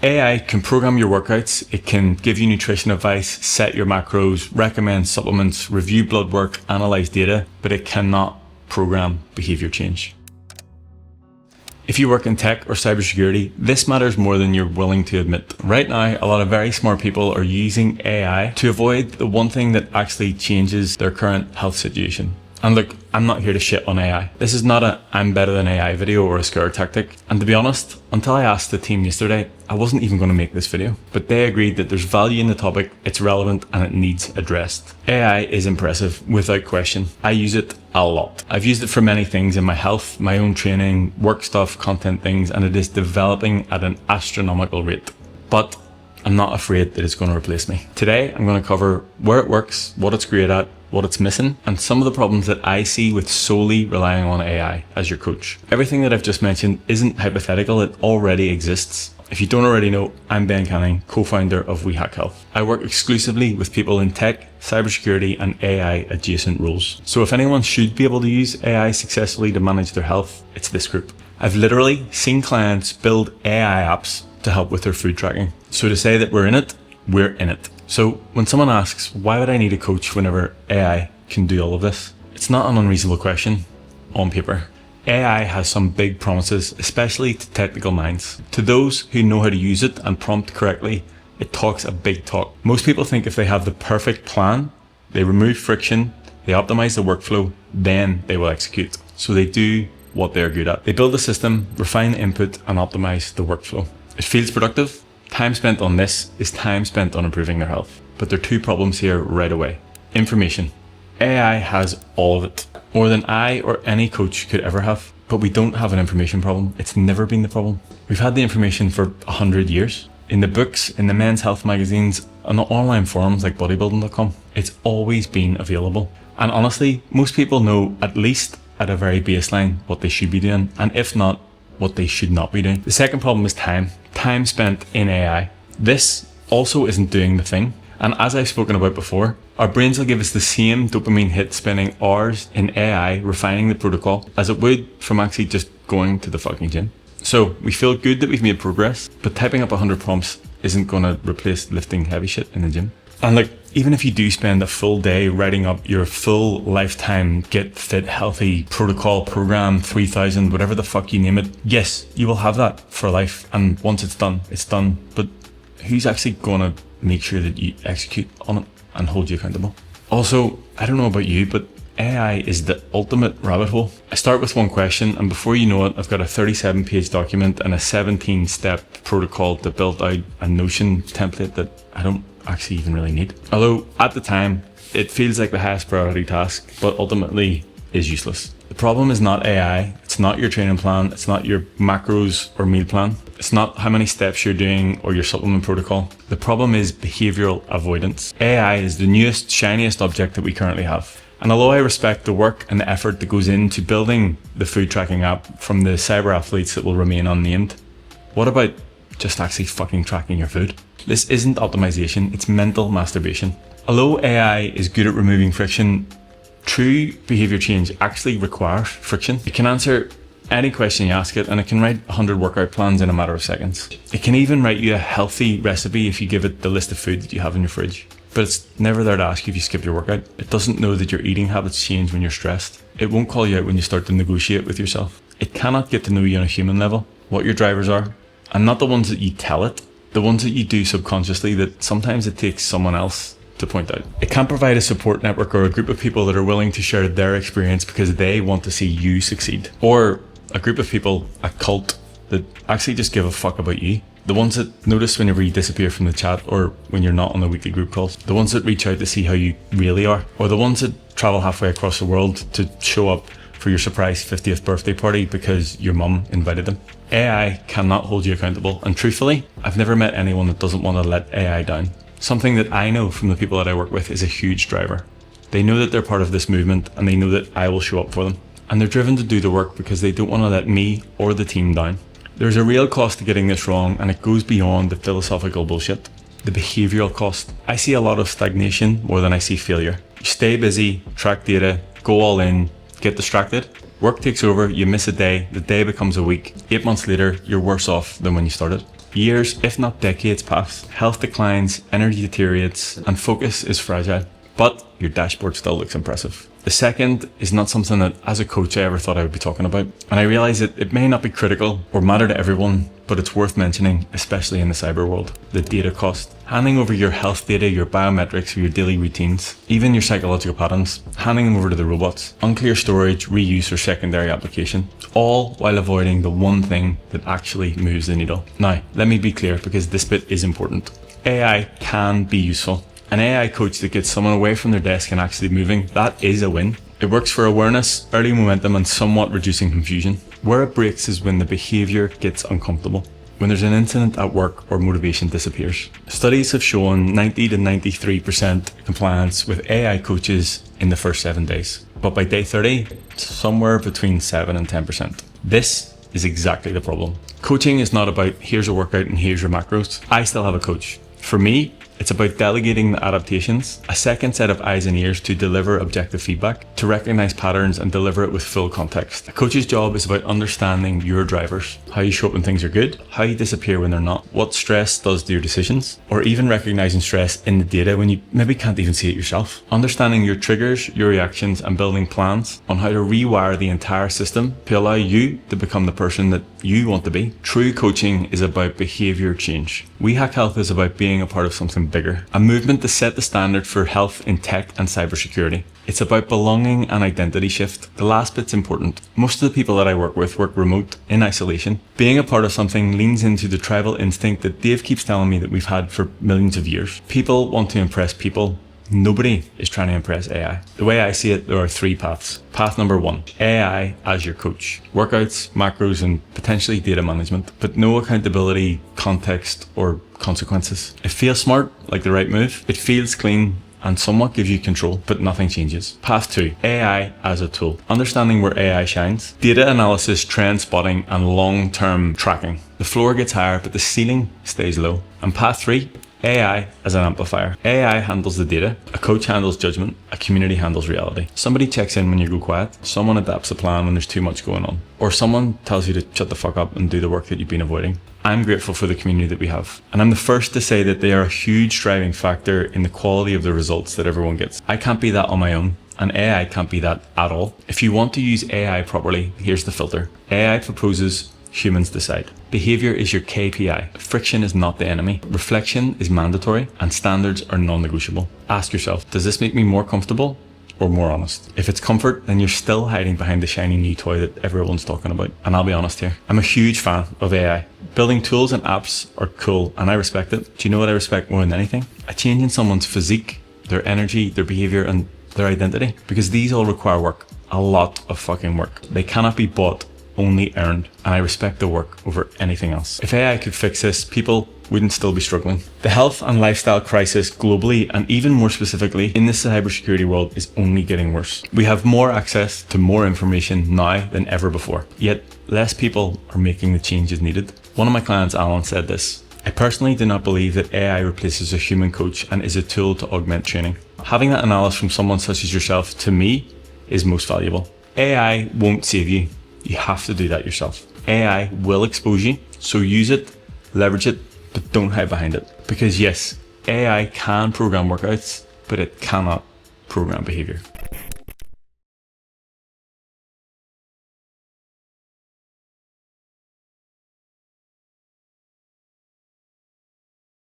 AI can program your workouts, it can give you nutrition advice, set your macros, recommend supplements, review blood work, analyze data, but it cannot program behavior change. If you work in tech or cybersecurity, this matters more than you're willing to admit. Right now, a lot of very smart people are using AI to avoid the one thing that actually changes their current health situation. And look, I'm not here to shit on AI. This is not a I'm better than AI video or a scare tactic. And to be honest, until I asked the team yesterday, I wasn't even going to make this video. But they agreed that there's value in the topic, it's relevant, and it needs addressed. AI is impressive, without question. I use it a lot. I've used it for many things in my health, my own training, work stuff, content things, and it is developing at an astronomical rate. But I'm not afraid that it's going to replace me. Today, I'm going to cover where it works, what it's great at, what it's missing, and some of the problems that I see with solely relying on AI as your coach. Everything that I've just mentioned isn't hypothetical, it already exists. If you don't already know, I'm Ben Canning, co-founder of We Hack Health. I work exclusively with people in tech, cybersecurity, and AI adjacent roles. So if anyone should be able to use AI successfully to manage their health, it's this group. I've literally seen clients build AI apps to help with their food tracking. So to say that we're in it, we're in it. So when someone asks, why would I need a coach whenever AI can do all of this? It's not an unreasonable question on paper. AI has some big promises, especially to technical minds. To those who know how to use it and prompt correctly, it talks a big talk. Most people think if they have the perfect plan, they remove friction, they optimize the workflow, then they will execute. So they do what they're good at. They build a system, refine the input, and optimize the workflow. It feels productive. Time spent on this is time spent on improving their health. But there are two problems here right away. Information. AI has all of it, more than I or any coach could ever have. But we don't have an information problem. It's never been the problem. We've had the information for 100 years. In the books, in the men's health magazines, on the online forums like bodybuilding.com, it's always been available. And honestly, most people know at least at a very baseline what they should be doing, and if not, what they should not be doing. The second problem is time. Time spent in AI. This also isn't doing the thing. And as I've spoken about before, our brains will give us the same dopamine hit spending hours in AI refining the protocol as it would from actually just going to the fucking gym. So we feel good that we've made progress, but typing up 100 prompts isn't going to replace lifting heavy shit in the gym. And like, even if you do spend a full day writing up your full lifetime get fit healthy protocol program 3000, whatever the fuck you name it, yes, you will have that for life. And once it's done, it's done. But who's actually going to make sure that you execute on it and hold you accountable? Also, I don't know about you, but AI is the ultimate rabbit hole. I start with one question, and before you know it, I've got a 37-page document and a 17-step protocol to build out a Notion template that I don't actually even really need. Although at the time, it feels like the highest priority task, but ultimately is useless. The problem is not AI, it's not your training plan, it's not your macros or meal plan, it's not how many steps you're doing or your supplement protocol. The problem is behavioral avoidance. AI is the newest, shiniest object that we currently have. And although I respect the work and the effort that goes into building the food tracking app from the cyber athletes that will remain unnamed, what about just actually fucking tracking your food? This isn't optimization, it's mental masturbation. Although AI is good at removing friction, true behavior change actually requires friction. It can answer any question you ask it, and it can write 100 workout plans in a matter of seconds. It can even write you a healthy recipe if you give it the list of food that you have in your fridge. But it's never there to ask you if you skipped your workout. It doesn't know that your eating habits change when you're stressed. It won't call you out when you start to negotiate with yourself. It cannot get to know you on a human level, what your drivers are, and not the ones that you tell it, the ones that you do subconsciously that sometimes it takes someone else to point out. It can't provide a support network or a group of people that are willing to share their experience because they want to see you succeed. Or a group of people, a cult, that actually just give a fuck about you. The ones that notice whenever you disappear from the chat or when you're not on the weekly group calls. The ones that reach out to see how you really are. Or the ones that travel halfway across the world to show up for your surprise 50th birthday party because your mum invited them. AI cannot hold you accountable. And truthfully, I've never met anyone that doesn't want to let AI down. Something that I know from the people that I work with is a huge driver. They know that they're part of this movement and they know that I will show up for them. And they're driven to do the work because they don't want to let me or the team down. There's a real cost to getting this wrong, and it goes beyond the philosophical bullshit. The behavioral cost. I see a lot of stagnation more than I see failure. You stay busy, track data, go all in, get distracted. Work takes over, you miss a day, the day becomes a week. 8 months later, you're worse off than when you started. Years, if not decades pass, health declines, energy deteriorates, and focus is fragile. But your dashboard still looks impressive. The second is not something that as a coach I ever thought I would be talking about. And I realize that it may not be critical or matter to everyone, but it's worth mentioning, especially in the cyber world. The data cost. Handing over your health data, your biometrics, or your daily routines, even your psychological patterns, handing them over to the robots, unclear storage, reuse, or secondary application, all while avoiding the one thing that actually moves the needle. Now, let me be clear because this bit is important. AI can be useful. An AI coach that gets someone away from their desk and actually moving, that is a win. It works for awareness, early momentum, and somewhat reducing confusion. Where it breaks is when the behavior gets uncomfortable, when there's an incident at work or motivation disappears. Studies have shown 90 to 93% compliance with AI coaches in the first 7 days. But by day 30, somewhere between 7 and 10%. This is exactly the problem. Coaching is not about here's a workout and here's your macros. I still have a coach. For me, it's about delegating the adaptations, a second set of eyes and ears to deliver objective feedback, to recognize patterns and deliver it with full context. A coach's job is about understanding your drivers, how you show up when things are good, how you disappear when they're not, what stress does to your decisions, or even recognizing stress in the data when you maybe can't even see it yourself. Understanding your triggers, your reactions, and building plans on how to rewire the entire system to allow you to become the person that you want to be. True coaching is about behavior change. We Hack Health is about being a part of something bigger, a movement to set the standard for health in tech and cybersecurity. It's about belonging and identity shift. The last bit's important. Most of the people that I work with work remote, in isolation. Being a part of something leans into the tribal instinct that Dave keeps telling me that we've had for millions of years. People want to impress people. Nobody is trying to impress AI. The way I see it, there are 3 paths. Path number 1, AI as your coach. Workouts, macros, and potentially data management, but no accountability, context, or consequences. It feels smart, like the right move. It feels clean and somewhat gives you control, but nothing changes. Path 2, AI as a tool. Understanding where AI shines. Data analysis, trend spotting, and long-term tracking. The floor gets higher, but the ceiling stays low. And path 3, AI as an amplifier. AI handles the data, a coach handles judgment, a community handles reality. Somebody checks in when you go quiet, someone adapts a plan when there's too much going on, or someone tells you to shut the fuck up and do the work that you've been avoiding. I'm grateful for the community that we have, and I'm the first to say that they are a huge driving factor in the quality of the results that everyone gets. I can't be that on my own, and AI can't be that at all. If you want to use AI properly, here's the filter. AI proposes, humans decide. Behavior is your KPI. Friction is not the enemy. Reflection is mandatory, and standards are non-negotiable. Ask yourself, does this make me more comfortable or more honest? If it's comfort, then you're still hiding behind the shiny new toy that everyone's talking about. And I'll be honest here, I'm a huge fan of AI. Building tools and apps are cool, and I respect it. Do you know what I respect more than anything? A change in someone's physique, their energy, their behavior, and their identity. Because these all require work. A lot of fucking work. They cannot be bought, only earned, and I respect the work over anything else. If AI could fix this, people wouldn't still be struggling. The health and lifestyle crisis globally, and even more specifically in the cybersecurity world, is only getting worse. We have more access to more information now than ever before, yet less people are making the changes needed. One of my clients, Alan, said this: I personally do not believe that AI replaces a human coach and is a tool to augment training. Having that analysis from someone such as yourself, to me, is most valuable. AI won't save you. You have to do that yourself. AI will expose you, so use it, leverage it, but don't hide behind it. Because yes, AI can program workouts, but it cannot program behavior.